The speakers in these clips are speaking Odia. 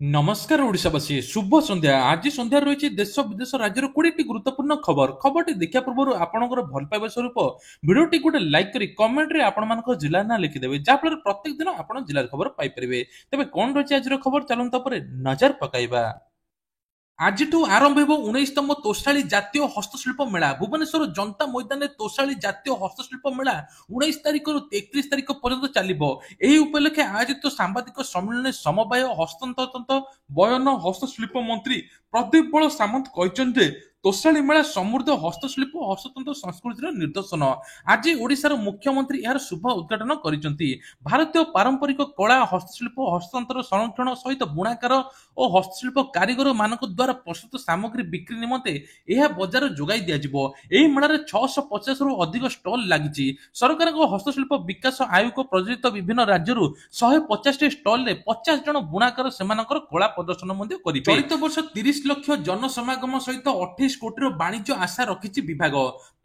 नमस्कार ओडिशावासी शुभ संध्या आज संध्या रही देश विदेश राज्य 20टी गुरुत्वपूर्ण खबरटी देखा पूर्व आपंकर भल पाइबा स्वरूप भिडियोटी गोटे लाइक कर कमेंट रे आपण जिला ना लिखिदेवे जहाँफल प्रत्येक दिन आप जिलार खबर पाइपर तेज कौन रही आज खबर चलता नजर पकाइबा। आजिठू आरंभ हो 19तम तोशाली जातीय हस्तशिल्प मेला भुवनेश्वर जनता मैदान में तोशाली जातीय हस्तशिल्प मेला 19 तारिख रु 31 तारिख पर्यंत चलो। यही उपलक्षे आयोजित सांबादिक सम्मेलन समवाय हस्ततंत्र बयन हस्तशिल्प मंत्री प्रदीप बल सामंत कहते तोशाली मेला समृद्ध हस्तशिल्प हस्ततंत्र संस्कृतिर निदर्शन। आज ओडिशार मुख्यमंत्री यार शुभ उद्घाटन करिसेंती। भारतीय पारंपरिक कला हस्तशिल्प हस्ततंत्र संरक्षण सहित बुणाकार और हस्तशिल्प कारीगर मानक द्वारा प्रस्तुत सामग्री बिक्री निमंते यह बजार जोगाई दिज्व। यह मेलार 650 रु अधिक स्टल लगी। सरकार हस्तशिल्प विकास आयोग प्रज्वलित विभिन्न राज्य 150 स्टल 50 जन बुणाकार से कला प्रदर्शन चलित वर्ष 30 लाख जनसमागम सहित 28 कोटी वाणिज्य आशा रखी विभाग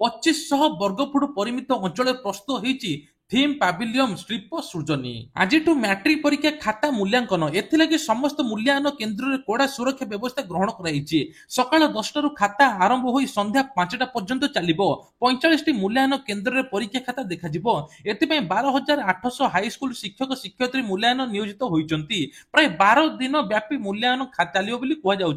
2500 वर्गफुट परिमित अंचल प्रस्तुत होती थीम पाविलियम शिल्प सृजनी। आज मैट्रिक परीक्षा खाता मूल्यांकन एथिलागि समस्त मूल्यांकन केन्द्र में कड़ा सुरक्षा व्यवस्था ग्रहण कराई। सकाल 10 रु खाता आरंभ हो संध्या 5टा पर्यंत चलो। 45 मूल्यांकन केन्द्र में परीक्षा खाता देखा 12,800 हाईस्कूल शिक्षक शिक्षयित्री मूल्यांकन नियोजित होती। प्राय 12 दिन व्यापी मूल्यांकन चलो कहु।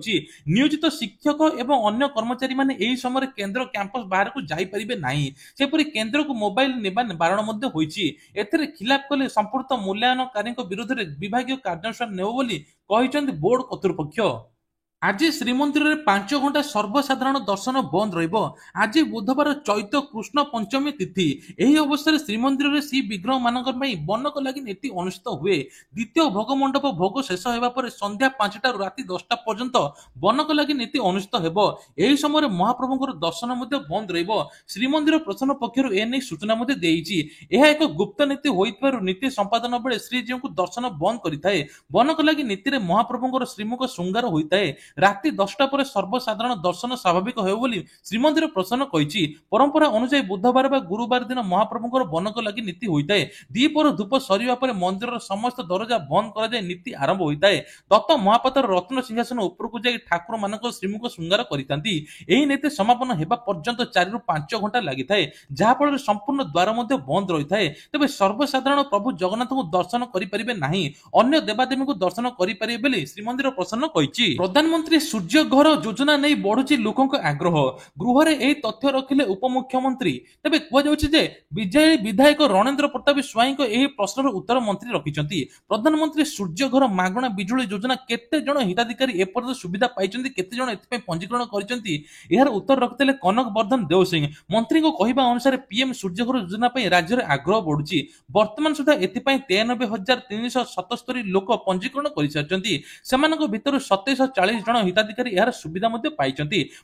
नियोजित शिक्षक एवं अन्य कर्मचारी माने यही समय केन्द्र कैंपस बाहर को जापरें नहीं। सेपरी केन्द्र को मोबाइल नेबा बारण खिलाफ कले संपूर्ण मूल्यांकनकारी विरोध में विभाग कार्यानुष्ठान ने बोर्ड कर्तृपक्ष। आज श्रीमंदिर में 5 घंटा सर्वसाधारण दर्शन बंद रहिबो। आज बुधवार चैत कृष्ण पंचमी तिथि। यही अवसर श्रीमंदिर में श्री विग्रह मानक बनक लगी नीति अनुष्ठित हुए। द्वितीय भोग मंडप भोग शेष होगा पर संध्या 5टा राति 10टा पर्यंत बनक लगी नीति अनुष्ठित हेबो। यही समय महाप्रभुଙ୍କର दर्शन बंद रहिबो। श्रीमंदिर प्रशासन पक्षर एने सूचना देइछि। यह एक गुप्त नीति होइतबारु नीति संपादन बेले श्रीजीव को दर्शन बंद करिथाए। बनक लगी नीति रे महाप्रभुଙ୍କର श्रीमुख श्रृंगार होइताए। राति 10टा पर सर्वसाधारण दर्शन स्वाभाविक हो श्रीमंदिर प्रशासन कही। परंपरा अनुसार बुधवार व गुरुवार दिन महाप्रभुଙ୍କର बनक लगी नीति होता है। दीपर धूप सरिया पर मंदिर समस्त दरजा बंद कर नीति आरंभ होता है। दत्त महापात्र रत्न सिंहासन उपरकू जाई ठाकुर मान श्रीमुख श्रृंगार करती। यही नीति समापन होगा पर्यंत 4 रु 5 घंटा लगी थाए जहाँफल संपूर्ण द्वार बंद रही है। तेज सर्वसाधारण प्रभु जगन्नाथ को दर्शन करें नहीं अन्य देवादेवी को दर्शन करें श्रीमंदिर प्रशासन कही। प्रधानमंत्री सूर्य घर योजना नहीं बढ़ुची लोकों आग्रह गृह में यही तथ्य रखिले उपमुख्यमंत्री। तेज कहुचे विजयी विधायक रणेन्द्र प्रताप स्वाई प्रश्नर उत्तर मंत्री रखिंट। प्रधानमंत्री सूर्य घर मागणा बिजुली योजना केते जन हिताधिकारी एपर्यंत सुविधा पाई केते जन एथि पंजीकरण करछंती यार उत्तर रखिते कनक वर्धन देवसिंह। मंत्री को कहवा अनुसार पीएम सूर्य घर योजना राज्य में आग्रह बढ़ुची। वर्तमान सुधा एथिपाई 93,377 लोक पंजीकरण कर सारी से 2740 जन हिताधिकारी यार सुविधा पाई।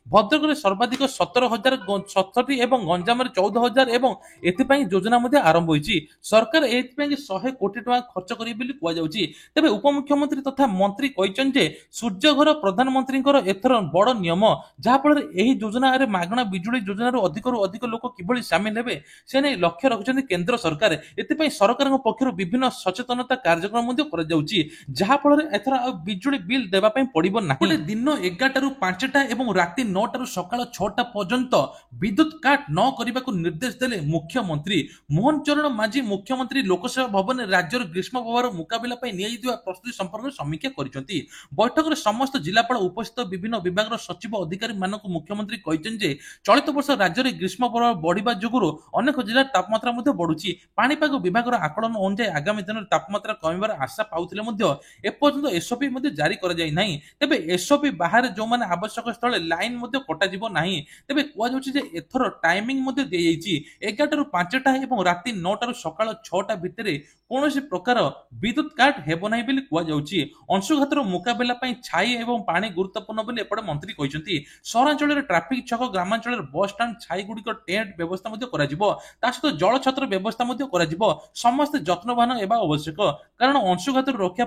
भद्रक में सर्वाधिक 17,067 एवं गंजाम 14,000 एवं एथिपाई योजना आरंभ होती। सरकार एथिपाई 100 कोटी टका खर्च करें। तेज उपमुख्यमंत्री तथा मंत्री कहते सूर्य घर प्रधानमंत्री एथर बड़ नियम जहाँफल यह योजना मागणा बिजुली योजन अधिक अधिक लोक किभली सामिल हेबे से नहीं लक्ष्य रखिंट केन्द्र सरकार। एथिपाई सरकार पक्षर विभिन्न सचेतनता कार्यक्रम जहाँफल एथर बिजुली बिल देवाई पड़ो ना। दिन 11 रु 5टा एवं राति 9टा रु सकाळ 6टा पर्यंत विद्युत काट न करने को निर्देश देले मुख्यमंत्री मोहन चरण माझी। मुख्यमंत्री लोकसेवा भवन में राज्य ग्रीष्म प्रभाव मुकाबला प्रस्तुति संपर्क में समीक्षा करिसेंती। बैठक में समस्त जिलापाल उपस्थित विभिन्न विभाग सचिव अधिकारी मानक मुख्यमंत्री कहते चलित वर्ष राज्य में ग्रीष्म प्रभाव बढ़िबा जोगुरु अनेक जिला तापमात्रा बढ़ुची। पाणीपाग विभाग आकलन अनुसार आगामी दिन में तापमात्रा कमिबार आशा पाउथिले एपर्यंत एसओपी जारी कर जाय नाही। तेबे एसओपी बाहर जो माने आवश्यक स्थल लाइन कटा जीव नाही। तेबे कहु एथर टाइमिंग दी 11 रु 5टा एवं राति 9टा रु सकाळ 6टा भितर कौन प्रकार विद्युत काट हेब ना कहु। अंशुघातर मुकाबला छाई एवं पानी गुरुत्वपूर्ण बोली एपटे मंत्री कहते। सहरांचल ट्राफिक छक ग्रामांचल बस स्टाण्ड छाई गुड़िक टेंट व्यवस्था सहित जल छत्र व्यवस्था समस्त जत्नवान एवं आवश्यक कारण अंशुघातर रक्षा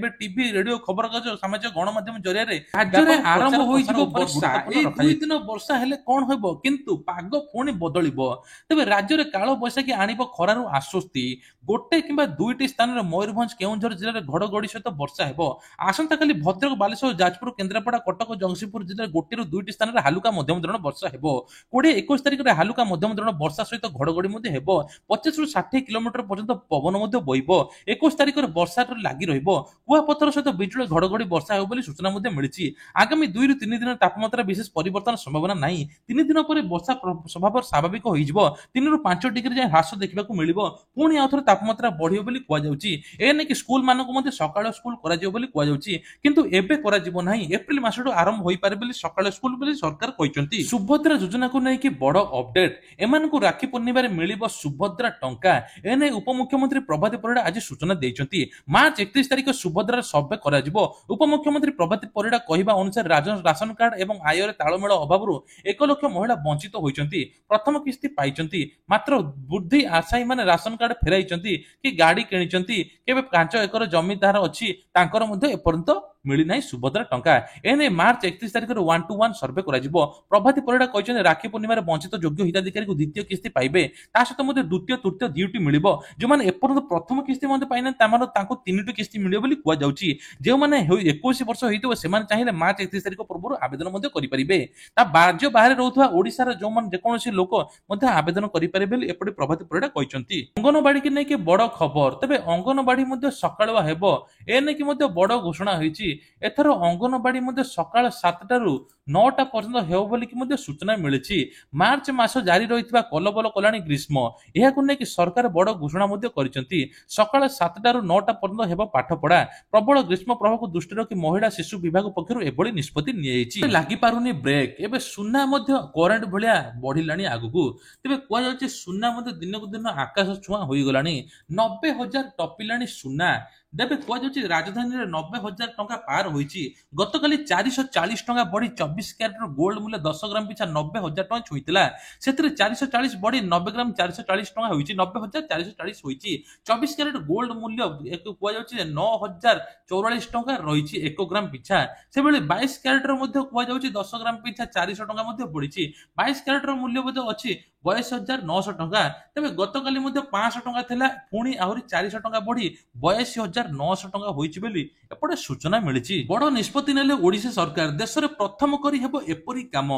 टीवी रेडियो खबर कागज सामाजिक गणमाध्यम जरिया ଏରିଆରେ ରାଜ୍ୟରେ ଆରମ୍ଭ ହୋଇଯିବ ବର୍ଷା। ଏଇ 2 ଦିନ ବର୍ଷା ହେଲେ କଣ ହେବ, କିନ୍ତୁ ପାଗ ପୁଣି ବଦଳିବ। ତେବେ ରାଜ୍ୟରେ କାଳ ବୈଶାଖୀ ଆଣିବ ଖରାରୁ ଆଶ୍ୱସ୍ତି। ଗୋଟେ କିମ୍ବା 2ଟି ସ୍ଥାନରେ ମୟୂରଭଞ୍ଜ କେଉଁଝର ଜିଲ୍ଲାରେ ଘଡଘଡି ସହିତ ବର୍ଷା ହେବ। ଆସନ୍ତାକାଲି ଭଦ୍ରକ ବାଲେଶ୍ୱର ଯାଜପୁର କେନ୍ଦ୍ରାପଡ଼ା କଟକ ଜଗତସିଂହପୁର ଜିଲ୍ଲାରେ 1ରୁ 2ଟି ସ୍ଥାନରେ ହାଲୁକା ମଧ୍ୟମ ଧରଣର ବର୍ଷା ହେବ। 20-21 ତାରିଖରେ ହାଲୁକା ମଧ୍ୟମ ଧରଣର ବର୍ଷା ସହିତ ଘଡଘଡି ମଧ୍ୟ ହେବ। 25ରୁ 60 କିଲୋମିଟର ପର୍ଯ୍ୟନ୍ତ ପବନ ମଧ୍ୟ ବହିବ। 21 ତାରିଖରେ ବର୍ଷା ଲାଗି ରହିବ। କୁଆପଥର ସହିତ ବିଜୁଳି ଘଡଘଡି ବର୍ଷା ହେବ ବୋଲି ସୂଚନା ମଧ୍ୟ ମିଳିଛି। ଆଗାମୀ 2ରୁ 3 ଦିନ ତାପମାତ୍ରା ବିଶେଷ ପରିବର୍ତ୍ତନ ସମ୍ଭାବନା ନାହିଁ। 3 ଦିନ ପରେ ବର୍ଷା ସ୍ୱଭାବ ସ୍ୱାଭାବିକ ହୋଇଯିବ। 3ରୁ 5 ଡିଗ୍ରୀ ଯାଏଁ ହ୍ରାସ ଦେଖିବାକୁ ମିଳିବ। ପୁଣି ଆଉ ଥରେ ତାପମାତ୍ରା ବଢିବ ବୋଲି କୁହାଯାଉଛି। ଏ ନେଇକି ସ୍କୁଲ ମାନଙ୍କୁ ମଧ୍ୟ ସକାଳ ସ୍କୁଲ କରାଯିବ ବୋଲି କୁହାଯାଉଛି, କିନ୍ତୁ ଏବେ କରାଯିବ ନାହିଁ। ଏପ୍ରିଲ ମାସଠୁ ଆରମ୍ଭ ହୋଇପାରେ ବୋଲି ସକାଳ ସ୍କୁଲ ବୋଲି ସରକାର କହିଛନ୍ତି। ସୁଭଦ୍ରା ଯୋଜନାକୁ ନେଇକି ବଡ ଅପଡେଟ। ଏମାନଙ୍କୁ ରାକ୍ଷୀ ପୂର୍ଣ୍ଣିମାରେ ମିଳିବ ସୁଭଦ୍ରା ଟଙ୍କା। ଏନେଇ ଉପମୁଖ୍ୟମନ୍ତ୍ରୀ ପ୍ରଭାତୀ ପରିଡା ଆଜି ସୂଚନା ଦେଇଛନ୍ତି। ମାର୍ଚ୍ଚ 31 ତାରିଖ ସୁଭଦ୍ରାର ସର୍ଭେ କରାଯିବ। ଉପମୁଖ୍ୟମନ୍ତ୍ରୀ ପ୍ରଭାତୀ ପରିଡା କହିବା ଅନୁସାରେ ରାସନ କାର୍ଡ ଏବଂ ଆୟରେ ତାଳମେଳ ଅଭାବରୁ 1 ଲକ୍ଷ ମହିଳା ବଞ୍ଚିତ ହୋଇଛନ୍ତି। ପ୍ରଥମ କିସ୍ତି ପାଇଛନ୍ତି, ମାତ୍ର ବୃଦ୍ଧି ଆଶାୟୀ ମାନେ ରାସନ କାର୍ଡ ଫେରାଇଛନ୍ତି କି ଗାଡି କିଣିଛନ୍ତି, କେବେ 5 ଏକର ଜମି ଯାହାର ଅଛି ତାଙ୍କର ମଧ୍ୟ ଏପର୍ଯ୍ୟନ୍ତ ମିଳିନାହିଁ ସୁଭଦ୍ରା ଟଙ୍କା। ଏନେଇ ମାର୍ଚ୍ଚ 31 ତାରିଖରେ 1-to-1 ସର୍ଭେ କରାଯିବ। ପ୍ରଭାତୀ ପରିଡା କହିଛନ୍ତି ରାକ୍ଷୀ ପୂର୍ଣ୍ଣିମାରେ ବଞ୍ଚିତ ଯୋଗ୍ୟ ହିତାଧିକାରୀଙ୍କୁ ଦ୍ୱିତୀୟ କିସ୍ତି ପାଇବେ। ତା ସହିତ ମଧ୍ୟ ଦ୍ୱିତୀୟ ତୃତୀୟ 2ଟି ମିଳିବ। ଯେଉଁମାନେ ଏପର୍ଯ୍ୟନ୍ତ ପ୍ରଥମ କିସ୍ତି ମଧ୍ୟ ପାଇନାହାନ୍ତି ତାଙ୍କୁ 3ଟି କିସ୍ତି ମିଳିବ ବୋଲି କୁହାଯାଉଛି। ଯେଉଁମାନେ 21 ବର୍ଷ ହୋଇଥିବ ସେମାନେ ଚାହିଁଲେ ମାର୍ଚ୍ଚ 31 ତାରିଖ ପୂର୍ବରୁ ଆବେଦନ ମଧ୍ୟ କରିପାରିବେ। ତା ରାଜ୍ୟ ବାହାରେ ରହୁଥିବା ଓଡିଶାର ଯେଉଁମାନେ ଯେକୌଣସି ଲୋକ ମଧ୍ୟ ଆବେଦନ କରିପାରିବେ ବୋଲି ଏପଟେ ପ୍ରଭାତୀ ପରିଡା କହିଛନ୍ତି। ଅଙ୍ଗନବାଡିକି ନେଇକି ବଡ ଖବର। ତେବେ ଅଙ୍ଗନବାଡି ମଧ୍ୟ ସକାଳୁଆ ହେବ, ଏ ନେଇକି ମଧ୍ୟ ବଡ ଘୋଷଣା ହୋଇଛି। ଏଥର ଅଙ୍ଗନବାଡି ମଧ୍ୟ ସକାଳ 7ଟାରୁ 9ଟା ପର୍ଯ୍ୟନ୍ତ ହେବ ବୋଲିକି ମଧ୍ୟ ସୂଚନା ମିଳିଛି। ମାର୍ଚ୍ଚ ମାସ ଜାରି ରହିଥିବା କଲବଲ କଲାଣି ଗ୍ରୀଷ୍ମ। ଏହାକୁ ନେଇକି ସରକାର ବଡ ଘୋଷଣା ମଧ୍ୟ କରିଛନ୍ତି। ସକାଳ 7ଟାରୁ 9ଟା ପର୍ଯ୍ୟନ୍ତ ହେବ ପାଠପଢା। ପ୍ରବଳ ଗ୍ରୀଷ୍ମ ପ୍ରଭାବକୁ ଦୃଷ୍ଟିରେ ରଖି ମହିଳା ଶିଶୁ ବିଭାଗ ପକ୍ଷରୁ ଏଭଳି ନିଷ୍ପତ୍ତି ନିଆଯାଇଛି। ଲାଗିପାରୁନି ବ୍ରେକ୍। ଏବେ ସୁନା ମଧ୍ୟ କରେଣ୍ଟ ଭଳିଆ ବଢିଲାଣି ଆଗକୁ। ତେବେ କୁହାଯାଉଛି ସୁନା ମଧ୍ୟ ଦିନକୁ ଦିନ ଆକାଶ ଛୁଆଁ ହୋଇଗଲାଣି। 90,000 ଟପିଲାଣି ସୁନା। ତେବେ କୁହାଯାଉଛି ରାଜଧାନୀରେ 90,000 ଟଙ୍କା ପାର ହୋଇଛି। ଗତକାଲି 440 ଟଙ୍କା ବଢି 24 କ୍ୟାରେଟର ଗୋଲ୍ଡ ମୂଲ୍ୟ 10 ଗ୍ରାମ ପିଛା 90,000 ଟଙ୍କା ଛୁଇଁଥିଲା। ସେଥିରେ 440 ବଢି 90 ଗ୍ରାମ 440 ଟଙ୍କା ହୋଇଛି। 90,440 ହୋଇଛି। 24 କ୍ୟାରେଟ ଗୋଲ୍ଡ ମୂଲ୍ୟ କୁହାଯାଉଛି 9,044 ଟଙ୍କା ରହିଛି 1 ଗ୍ରାମ ପିଛା। ସେଭଳି 22 କ୍ୟାରେଟର ମଧ୍ୟ କୁହାଯାଉଛି 10 ଗ୍ରାମ ପିଛା 400 ଟଙ୍କା ମଧ୍ୟ ବଢିଛି। 22 କ୍ୟାରେଟର ମୂଲ୍ୟ ମଧ୍ୟ ଅଛି 82,900 ଟଙ୍କା। ତେବେ ଗତକାଲି ମଧ୍ୟ 500 ଟଙ୍କା ଥିଲା, ପୁଣି ଆହୁରି 400 ଟଙ୍କା ବଢି 82,900 ଟଙ୍କା ହୋଇଛି ବୋଲି ଏପଟେ ସୂଚନା ମିଳିଛି। ବଡ ନିଷ୍ପତ୍ତି ନେଲେ ଓଡିଶା ସରକାର। ଦେଶରେ ପ୍ରଥମ କରି ହେବ ଏପରି କାମ।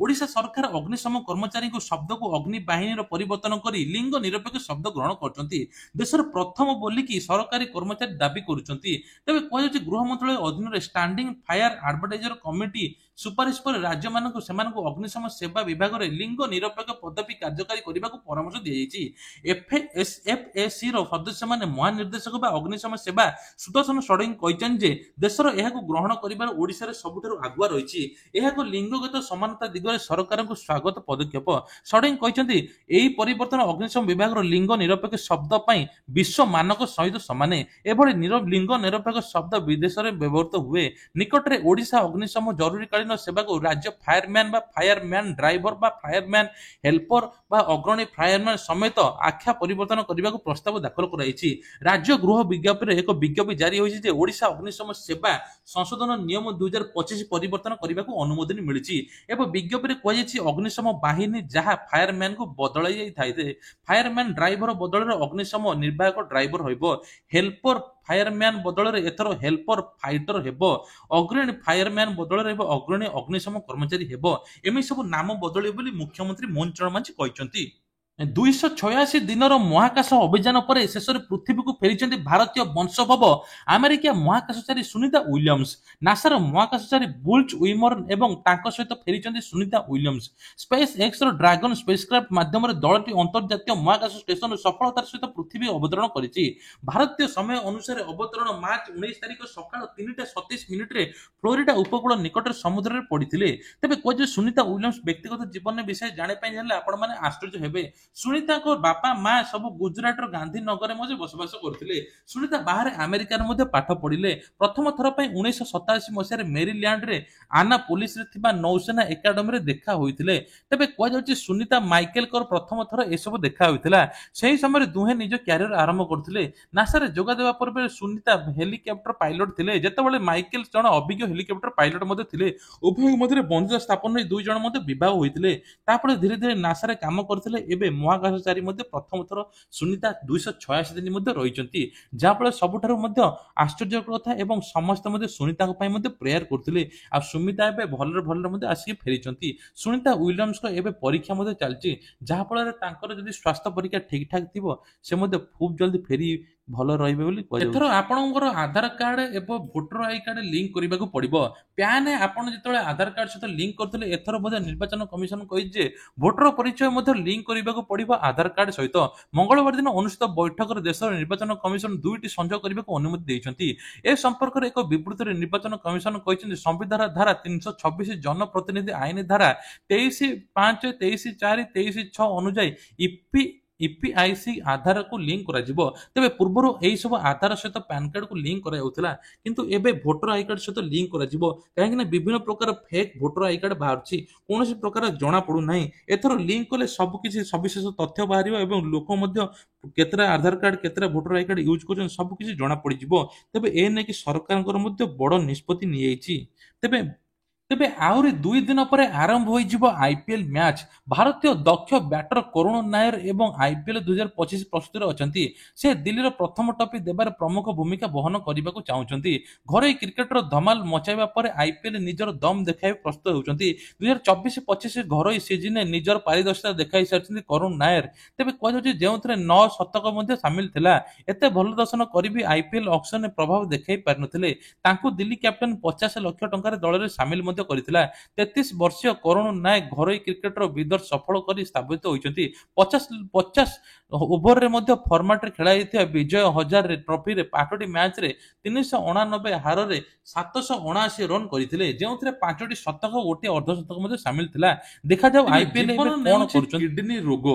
ଓଡିଶା ସରକାର ଅଗ୍ନିଶମ କର୍ମଚାରୀଙ୍କ ଶବ୍ଦକୁ ଅଗ୍ନି ବାହିନୀର ପରିବର୍ତ୍ତନ କରି ଲିଙ୍ଗ ନିରପେକ୍ଷ ଶବ୍ଦ ଗ୍ରହଣ କରୁଛନ୍ତି। ଦେଶର ପ୍ରଥମ ବୋଲିକି ସରକାରୀ କର୍ମଚାରୀ ଦାବି କରୁଛନ୍ତି। ତେବେ କୁହାଯାଉଛି ଗୃହ ମନ୍ତ୍ରାଳୟ ଅଧୀନରେ ଷ୍ଟାଣ୍ଡିଂ ଫାୟାର ଆଡଭାଇଜର କମିଟି ସୁପାରିଶ ପରେ ରାଜ୍ୟମାନଙ୍କୁ ସେମାନଙ୍କୁ ଅଗ୍ନିଶମ ସେବା ବିଭାଗରେ ଲିଙ୍ଗ ନିରପେକ୍ଷ ପଦବୀ କାର୍ଯ୍ୟକାରୀ କରିବାକୁ ପରାମର୍ଶ ଦିଆଯାଇଛି। ଏଫଏସି ର ସଦସ୍ୟମାନେ ମହାନିର୍ଦ୍ଦେଶକ ବା ଅଗ୍ନିଶମ ସେବା ସୁଦର୍ଶନ ଷଡଙ୍ଗୀ କହିଛନ୍ତି ଯେ ଦେଶର ଏହାକୁ ଗ୍ରହଣ କରିବାର ଓଡିଶାରେ ସବୁଠାରୁ ଆଗୁଆ ରହିଛି। ଏହାକୁ ଲିଙ୍ଗଗତ ସମାନତା ଦିଗରେ ସରକାରଙ୍କୁ ସ୍ୱାଗତ ପଦକ୍ଷେପ। ଷଡଙ୍ଗୀ କହିଛନ୍ତି ଏହି ପରିବର୍ତ୍ତନ ଅଗ୍ନିଶମ ବିଭାଗର ଲିଙ୍ଗ ନିରପେକ୍ଷ ଶବ୍ଦ ପାଇଁ ବିଶ୍ୱ ମାନକ ସହିତ ସମାନ। ଏଭଳି ଲିଙ୍ଗ ନିରପେକ୍ଷ ଶବ୍ଦ ବିଦେଶରେ ବ୍ୟବହୃତ ହୁଏ। ନିକଟରେ ଓଡିଶା ଅଗ୍ନିଶମ ଜରୁରୀକାଳୀନ ସେବାକୁ ରାଜ୍ୟ ଫାୟାରମ୍ୟାନ ବା ଫାୟାରମ୍ୟାନ ଡ୍ରାଇଭର ବା ଫାୟାରମ୍ୟାନ ହେଲ୍ପର ବା ଅଗ୍ରଣୀ ଫାୟାରମ୍ୟାନ ସମେତ ଆଖ୍ୟା ପରିବର୍ତ୍ତନ କରିବାକୁ ପ୍ରସ୍ତାବ ଦାଖଲ କରାଯାଇଛି। ରାଜ୍ୟ ଗୃହ ବିଜ୍ଞପ୍ତିରେ ଏକ ବିଜ୍ଞପ୍ତି ଜାରି ହୋଇଛି ଯେ ଓଡିଶା ଅଗ୍ନିଶମ ସେବା ସଂଶୋଧନ ନିୟମ 2025 ପରିବର୍ତ୍ତନ କରିବାକୁ ଅନୁମୋଦନ ମିଳିଛି। ଏବଂ ବିଜ୍ଞପ୍ତିରେ କୁହାଯାଇଛି ଅଗ୍ନିଶମ ବାହିନୀ ଯାହା ଫାୟାରମ୍ୟାନକୁ ବଦଳାଇ ଯାଇଥାଏ। ଫାୟାରମ୍ୟାନ ଡ୍ରାଇଭର ବଦଳରେ ଅଗ୍ନିଶମ ନିର୍ବାହକ ଡ୍ରାଇଭର ହେବ। ହେଲ୍ପର ଫାୟାରମ୍ୟାନ ବଦଳରେ ଏଥର ହେଲ୍ପର ଫାଇଟର ହେବ। ଅଗ୍ରଣୀ ଫାୟାରମ୍ୟାନ ବଦଳରେ ଅଗ୍ରଣୀ ଅଗ୍ନିଶମ କର୍ମଚାରୀ ହେବ। ଏମିତି ସବୁ ନାମ ବଦଳିବ ବୋଲି ମୁଖ୍ୟମନ୍ତ୍ରୀ ମୋହନ ଚରଣ ମାଝୀ କହିଛନ୍ତି। 286 ଦିନର ମହାକାଶ ଅଭିଯାନ ପରେ ଶେଷରେ ପୃଥିବୀକୁ ଫେରିଛନ୍ତି ଭାରତୀୟ ବଂଶୋଦ୍ଭବ ଆମେରିକା ମହାକାଶଚାରୀ ସୁନିତା ୱିଲିୟମ୍ସ। ନାସାର ମହାକାଶଚାରୀ ବୁଲ୍ଚ ୱିମର ଏବଂ ତାଙ୍କ ସହିତ ଫେରିଛନ୍ତି ସୁନିତା ୱିଲିୟମ୍ସ। ସ୍ପେସ୍ ଏକ୍ସର ଡ୍ରାଗନ ସ୍ପେସକ୍ରାଫ୍ଟ ମାଧ୍ୟମରେ ଦଳଟି ଅନ୍ତର୍ଜାତୀୟ ମହାକାଶ ଷ୍ଟେସନରୁ ସଫଳତାର ସହିତ ପୃଥିବୀ ଅବତରଣ କରିଛି। ଭାରତୀୟ ସମୟ ଅନୁସାରେ ଅବତରଣ ମାର୍ଚ୍ଚ 19 ତାରିଖ ସକାଳ 3:37 ଫ୍ଲୋରିଡା ଉପକୂଳ ନିକଟରେ ସମୁଦ୍ରରେ ପଡିଥିଲେ। ତେବେ କୁହାଯାଏ ସୁନିତା ୱିଲିୟମ୍ସ ବ୍ୟକ୍ତିଗତ ଜୀବନ ବିଷୟରେ ଜାଣିବା ପାଇଁ ହେଲେ ଆପଣମାନେ ଆଶ୍ଚର୍ଯ୍ୟ ହେବେ। ସୁନିତାଙ୍କ ବାପା ମା ସବୁ ଗୁଜୁରାଟର ଗାନ୍ଧୀନଗରରେ ମଧ୍ୟ ବସବାସ କରୁଥିଲେ। ସୁନିତା ବାହାରେ ଆମେରିକାରେ ମଧ୍ୟ ପାଠ ପଢିଲେ। ପ୍ରଥମ ଥର ପାଇଁ 1987 ମସିହାରେ ମେରିଲ୍ୟାଣ୍ଡରେ ଆନା ପୋଲିସରେ ଥିବା ନୌସେନା ଏକାଡେମୀରେ ଦେଖା ହୋଇଥିଲେ। ତେବେ କୁହାଯାଉଛି ସୁନିତା ମାଇକେଲଙ୍କର ପ୍ରଥମ ଥର ଏସବୁ ଦେଖା ହୋଇଥିଲା। ସେହି ସମୟରେ ଦୁହେଁ ନିଜ କ୍ୟାରିୟର ଆରମ୍ଭ କରୁଥିଲେ। ନାସାରେ ଯୋଗ ଦେବା ପୂର୍ବରୁ ସୁନିତା ହେଲିକପ୍ଟର ପାଇଲଟ ଥିଲେ, ଯେତେବେଳେ ମାଇକେଲ ଜଣେ ଅଭିଜ୍ଞ ହେଲିକପ୍ଟର ପାଇଲଟ ମଧ୍ୟ ଥିଲେ। ଉଭୟଙ୍କ ମଧ୍ୟରେ ବନ୍ଧୁତା ସ୍ଥାପନ ହୋଇ ଦୁଇ ଜଣ ମଧ୍ୟ ବିବାହ ହୋଇଥିଲେ। ତାପରେ ଧୀରେ ଧୀରେ ନାସାରେ କାମ କରିଥିଲେ। ଏବେ ମହାକାଶଚାରୀ ମଧ୍ୟ ପ୍ରଥମ ଥର ସୁନିତା 286 ଦିନ ମଧ୍ୟ ରହିଛନ୍ତି, ଯାହାଫଳରେ ସବୁଠାରୁ ମଧ୍ୟ ଆଶ୍ଚର୍ଯ୍ୟ କଥା ଏବଂ ସମସ୍ତେ ମଧ୍ୟ ସୁନିତାଙ୍କ ପାଇଁ ମଧ୍ୟ ପ୍ରେୟାର କରୁଥିଲେ। ଆଉ ସୁମିତା ଏବେ ଭଲରେ ଭଲରେ ମଧ୍ୟ ଆସିକି ଫେରିଛନ୍ତି। ସୁନିତା ୱିଲିୟମ୍ସଙ୍କ ଏବେ ପରୀକ୍ଷା ମଧ୍ୟ ଚାଲିଛି, ଯାହାଫଳରେ ତାଙ୍କର ଯଦି ସ୍ୱାସ୍ଥ୍ୟ ପରୀକ୍ଷା ଠିକ ଠାକ ଥିବ ସେ ମଧ୍ୟ ଖୁବ୍ ଜଲ୍ଦି ଫେରି ଭଲ ରହିବେ ବୋଲି କୁହାଯାଉଛି। ଏଥର ଆପଣଙ୍କର ଆଧାର କାର୍ଡ ଏବଂ ଭୋଟର ଆଇ କାର୍ଡ ଲିଙ୍କ କରିବାକୁ ପଡିବ। ପ୍ୟାନ ଆପଣ ଯେତେବେଳେ ଆଧାର କାର୍ଡ ସହିତ ଲିଙ୍କ କରୁଥିଲେ, ଏଥର ମଧ୍ୟ ନିର୍ବାଚନ କମିଶନ କହିଛି ଯେ ଭୋଟର ପରିଚୟ ମଧ୍ୟ ଲିଙ୍କ କରିବାକୁ ପଡିବ ଆଧାର କାର୍ଡ ସହିତ। ମଙ୍ଗଳବାର ଦିନ ଅନୁଷ୍ଠିତ ବୈଠକରେ ଦେଶର ନିର୍ବାଚନ କମିଶନ ଦୁଇଟି ସଂଯୋଗ କରିବାକୁ ଅନୁମତି ଦେଇଛନ୍ତି। ଏ ସମ୍ପର୍କରେ ଏକ ବିବୃତ୍ତିରେ ନିର୍ବାଚନ କମିଶନ କହିଛନ୍ତି, ସମ୍ବିଧାନ ଧାରା 326 ଜନପ୍ରତିନିଧି ଆଇନ ଧାରା 23(5), 23(4), 23(6) ଅନୁଯାୟୀ ଇପିଆଇସି ଆଧାରକୁ ଲିଙ୍କ କରାଯିବ। ତେବେ ପୂର୍ବରୁ ଏହି ସବୁ ଆଧାର ସହିତ ପ୍ୟାନ କାର୍ଡକୁ ଲିଙ୍କ କରାଯାଉଥିଲା, କିନ୍ତୁ ଏବେ ଭୋଟର ଆଇ କାର୍ଡ ସହିତ ଲିଙ୍କ କରାଯିବ। କାହିଁକି ନା ବିଭିନ୍ନ ପ୍ରକାର ଫେକ୍ ଭୋଟର ଆଇ କାର୍ଡ ବାହାରୁଛି, କୌଣସି ପ୍ରକାର ଜଣା ପଡୁନାହିଁ। ଏଥର ଲିଙ୍କ କଲେ ସବୁ କିଛି ସବିଶେଷ ତଥ୍ୟ ବାହାରିବ ଏବଂ ଲୋକ ମଧ୍ୟ କେତେଟା ଆଧାର କାର୍ଡ କେତେଟା ଭୋଟର ଆଇ କାର୍ଡ ୟୁଜ କରୁଛନ୍ତି ସବୁ କିଛି ଜଣା ପଡିଯିବ। ତେବେ ଏ ନେଇକି ସରକାରଙ୍କର ମଧ୍ୟ ବଡ ନିଷ୍ପତ୍ତି ନିଆଯାଇଛି। ତେବେ ତେବେ ଆହୁରି 2 ଦିନ ପରେ ଆରମ୍ଭ ହୋଇଯିବ ଆଇପିଏଲ ମ୍ୟାଚ୍। ଭାରତୀୟ ଦକ୍ଷ ବ୍ୟାଟର କରୁଣ ନାୟର ଏବଂ ଆଇପିଏଲ 2025 ପ୍ରସ୍ତୁତିରେ ଅଛନ୍ତି। ସେ ଦିଲ୍ଲୀର ପ୍ରଥମ ଟ୍ରଫି ଦେବାରେ ପ୍ରମୁଖ ଭୂମିକା ବହନ କରିବାକୁ ଚାହୁଁଛନ୍ତି। ଘରୋଇ କ୍ରିକେଟର ଧମାଲ ମଚାଇବା ପରେ ଆଇପିଏଲ ନିଜର ଦମ ଦେଖାଇବା ପ୍ରସ୍ତୁତ ହେଉଛନ୍ତି। 2024-25 ଘରୋଇ ସିଜିନରେ ନିଜର ପାରିଦର୍ଶିତା ଦେଖାଇ ସାରିଛନ୍ତି କରୁଣ ନାୟର। ତେବେ କୁହାଯାଉଛି ଯେଉଁଥିରେ 9 ଶତକ ମଧ୍ୟ ସାମିଲ ଥିଲା। ଏତେ ଭଲ ଦର୍ଶନ କରି ବି ଆଇପିଏଲ ଅକ୍ସନରେ ପ୍ରଭାବ ଦେଖାଇ ପାରିନଥିଲେ। ତାଙ୍କୁ ଦିଲ୍ଲୀ କ୍ୟାପ୍ଟେନ 50 ଲକ୍ଷ ଟଙ୍କାରେ ଦଳରେ ସାମିଲ ମଧ୍ୟ କରିଥିଲା। 33 ବର୍ଷୀୟ କରୁଣ ନାୟକ ଘରୋଇ କ୍ରିକେଟର ବିଦର ସଫଳ କରି ସ୍ଥାପିତ ହୋଇଛନ୍ତି। 50 ଓଭରରେ ମଧ୍ୟ ଫର୍ମାଟରେ ଖେଳାଯାଇଥିବା ବିଜୟ ହଜାରେ ଟ୍ରଫିରେ 8ଟି ମ୍ୟାଚରେ 389 ହାରରେ 779 ରନ କରିଥିଲେ, ଯେଉଁଥିରେ 5ଟି ଶତକ ଓ ଗୋଟିଏ ଅର୍ଦ୍ଧଶତକ ମଧ୍ୟ ସାମିଲ ଥିଲା। ଦେଖାଯାଉ ଆଇପିଏଲ ଏବେ କଣ କରୁଛନ୍ତି। କିଡନୀ ରୋଗ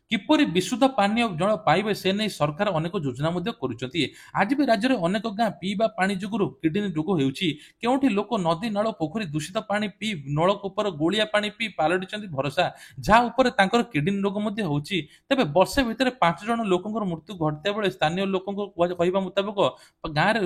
କିପରି ବିଶୁଦ୍ଧ ପାନୀୟ ଜଳ ପାଇବେ ସେ ନେଇ ସରକାର ଅନେକ ଯୋଜନା ମଧ୍ୟ କରୁଛନ୍ତି। ଆଜି ବି ରାଜ୍ୟରେ ଅନେକ ଗାଁ ପିଇବା ପାଣି ଯୋଗୁଁ କିଡନୀ ରୋଗ ହେଉଛି। କେଉଁଠି ଲୋକ ନଦୀ ନାଳ ପୋଖରୀ ଦୂଷିତ ପାଣି ପିଇ ନଳକୂପର ଗୋଳିଆ ପାଣି ପିଇ ପାଲଟିଛନ୍ତି ଭରସା, ଯାହା ଉପରେ ତାଙ୍କର କିଡନୀ ରୋଗ ମଧ୍ୟ ହେଉଛି। ତେବେ ବର୍ଷେ ଭିତରେ 5 ଜଣ ଲୋକଙ୍କର ମୃତ୍ୟୁ ଘଟିଥିବା ବେଳେ ସ୍ଥାନୀୟ ଲୋକଙ୍କ କହିବା ମୁତାବକ ଗାଁରେ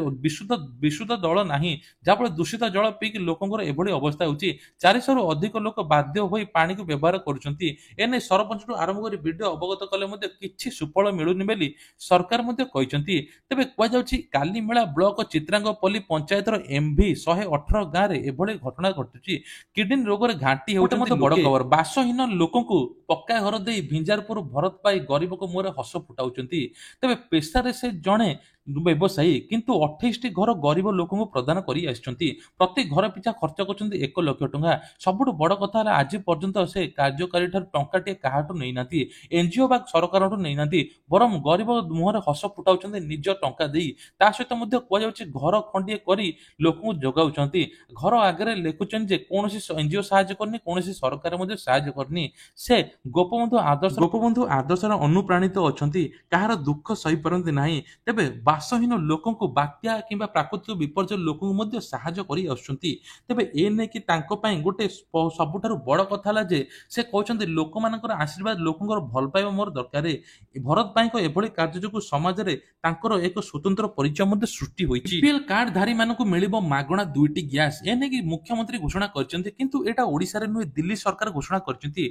ବିଶୁଦ୍ଧ ଜଳ ନାହିଁ, ଯାହାଫଳରେ ଦୂଷିତ ଜଳ ପିଇକି ଲୋକଙ୍କର ଏଭଳି ଅବସ୍ଥା ହେଉଛି। 400ରୁ ଅଧିକ ଲୋକ ବାଧ୍ୟ ହୋଇ ପାଣିକୁ ବ୍ୟବହାର କରୁଛନ୍ତି। ଏନେଇ ସରପଞ୍ଚଠୁ ଆରମ୍ଭ କରି ଭିଡିଓ ଅବଗତ କଲେ ମଧ୍ୟ କିଛି ସୁଫଳ ମିଳୁନି ବୋଲି ସରକାର ମଧ୍ୟ କହିଛନ୍ତି। ତେବେ କୁହାଯାଉଛି କାଲିମେଳା ବ୍ଲକ ଚିତ୍ରାଙ୍ଗପଲ୍ଲୀ ପଞ୍ଚାୟତର ଏମ୍ଭି 118 ଗାଁରେ ଏଭଳି ଘଟଣା ଘଟୁଛି। କିଡନୀ ରୋଗରେ ଘାଣ୍ଟି ହେଉଛନ୍ତି ବଡ ଖବର। ବାସହୀନ ଲୋକଙ୍କୁ ପକ୍କା ଘର ଦେଇ ଭିଞ୍ଜାରପୁର ଭରତ ପାଇ ଗରିବଙ୍କ ମୁହଁରେ ହସ ଫୁଟାଉଛନ୍ତି। ତେବେ ପେଶାରେ ସେ ଜଣେ ବ୍ୟବସାୟୀ, କିନ୍ତୁ 28ଟି ଘର ଗରିବ ଲୋକଙ୍କୁ ପ୍ରଦାନ କରି ଆସିଛନ୍ତି। ପ୍ରତି ଘର ପିଛା ଖର୍ଚ୍ଚ କରୁଛନ୍ତି 1 ଲକ୍ଷ ଟଙ୍କା। ସବୁଠୁ ବଡ କଥା ହେଲା ଆଜି ପର୍ଯ୍ୟନ୍ତ ସେ କାର୍ଯ୍ୟକାରୀ ଠାରୁ ଟଙ୍କାଟିଏ କାହାଠୁ ନେଇନାହାନ୍ତି, ଏନଜିଓ ବା ସରକାରଠୁ ନେଇନାହାନ୍ତି, ବରଂ ଗରିବ ମୁହଁରେ ହସ ଫୁଟାଉଛନ୍ତି ନିଜ ଟଙ୍କା ଦେଇ। ତା ସହିତ ମଧ୍ୟ କୁହାଯାଉଛି ଘର ଖଣ୍ଡିଏ କରି ଲୋକଙ୍କୁ ଯୋଗାଉଛନ୍ତି। ଘର ଆଗରେ ଲେଖୁଛନ୍ତି ଯେ କୌଣସି ଏନଜିଓ ସାହାଯ୍ୟ କରିନି, କୌଣସି ସରକାର ମଧ୍ୟ ସାହାଯ୍ୟ କରିନି। ସେ ଗୋପବନ୍ଧୁ ଆଦର୍ଶର ଅନୁପ୍ରାଣିତ ଅଛନ୍ତି, କାହାର ଦୁଃଖ ସହିପାରନ୍ତି ନାହିଁ। ତେବେ ବାସହୀନ ଲୋକଙ୍କୁ ବାତ୍ୟା କିମ୍ବା ପ୍ରାକୃତିକ ବିପର୍ଯ୍ୟୟ ଲୋକଙ୍କୁ ମଧ୍ୟ ସାହାଯ୍ୟ କରି ଆସୁଛନ୍ତି। ତେବେ ଏ ନେଇକି ତାଙ୍କ ପାଇଁ ଗୋଟେ ସବୁଠାରୁ ବଡ କଥା ହେଲା ଯେ ସେ କହୁଛନ୍ତି ଲୋକମାନଙ୍କର ଆଶୀର୍ବାଦ ଲୋକଙ୍କର ଭଲ ପାଇବା ମୋର ଦରକାର। ଭରତ ଭାଇଙ୍କ ଏଭଳି କାର୍ଯ୍ୟ ଯୋଗୁଁ ସମାଜରେ ତାଙ୍କର ଏକ ସ୍ୱତନ୍ତ୍ର ପରିଚୟ ମଧ୍ୟ ସୃଷ୍ଟି ହୋଇଛି। ବିପିଏଲ କାର୍ଡ ଧାରୀ ମାନଙ୍କୁ ମିଳିବ ମାଗଣା 2ଟି ଗ୍ୟାସ୍, ଏ ନେଇକି ମୁଖ୍ୟମନ୍ତ୍ରୀ ଘୋଷଣା କରିଛନ୍ତି, କିନ୍ତୁ ଏଟା ଓଡିଶାରେ ନୁହେଁ ଦିଲ୍ଲୀ ସରକାର ଘୋଷଣା କରିଛନ୍ତି।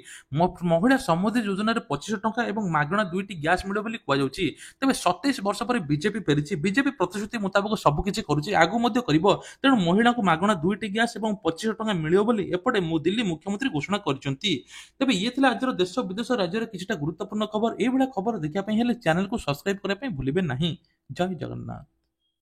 ମହିଳା ସମୃଦ୍ଧି ଯୋଜନାରେ 2500 ଟଙ୍କା ଏବଂ ମାଗଣା 2ଟି ଗ୍ୟାସ୍ ମିଳିବ ବୋଲି କୁହାଯାଉଛି। ତେବେ 27 ବର୍ଷ ପରେ ବିଜେପି ଫେରିଛି। ବିଜେପି ପ୍ରତିଶ୍ରୁତି ମୁତାବକ ସବୁ କିଛି କରୁଛି, ଆଗକୁ ମଧ୍ୟ କରିବ। ତେଣୁ ମହିଳାଙ୍କୁ ମାଗଣା 2ଟି ଗ୍ୟାସ୍ ଏବଂ 2500 ଟଙ୍କା ମିଳିବ ବୋଲି ଏପଟେ ଦିଲ୍ଲୀ ମୁଖ୍ୟମନ୍ତ୍ରୀ ଘୋଷଣା କରିଛନ୍ତି। ତେବେ ଇଏ ଥିଲା ଆଜିର ଦେଶ ବିଦେଶ ରାଜ୍ୟର କିଛିଟା ଗୁରୁତ୍ୱପୂର୍ଣ୍ଣ ଖବର। ଏଇଭଳିଆ ଖବର ଦେଖିବା ପାଇଁ ହେଲେ ଚ୍ୟାନେଲକୁ ସବସ୍କ୍ରାଇବ କରିବା ପାଇଁ ଭୁଲିବେ ନାହିଁ। ଜୟ ଜଗନ୍ନାଥ।